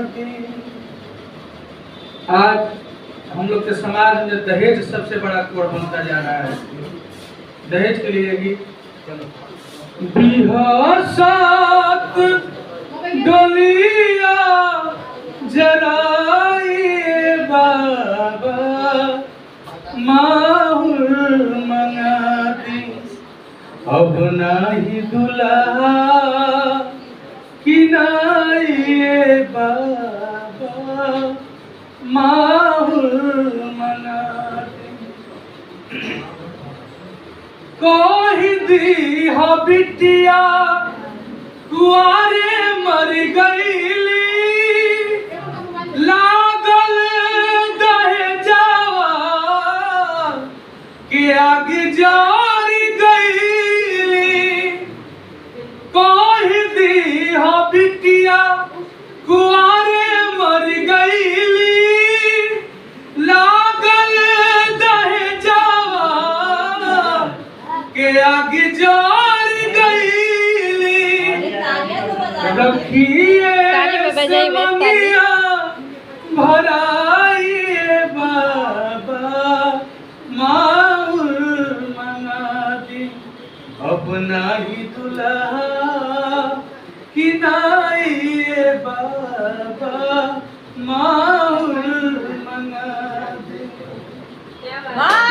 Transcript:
दी। आज हम लोग के समाज में दहेज सबसे बड़ा कोड बनता जा रहा है। दहेज के लिए ही बिहासात डोलिया जराए बाबा माहुर मंगा दी। अब नाही दुल्हा किनाए बाबा माहुर मंगा दी। कोई दी हा बिटिया कुआरे मर गईली लागल दहेजावा के आगे जार गईली। कोई दी हा बिटिया कुआरे मर गईली लागल दहेजावा के आगे जार गईली। रखिए मंगिया भराइए बाबा माहुर मंगा दी। अब नाही दुल्हा किनाइए बाबा माहुर मंगा दी।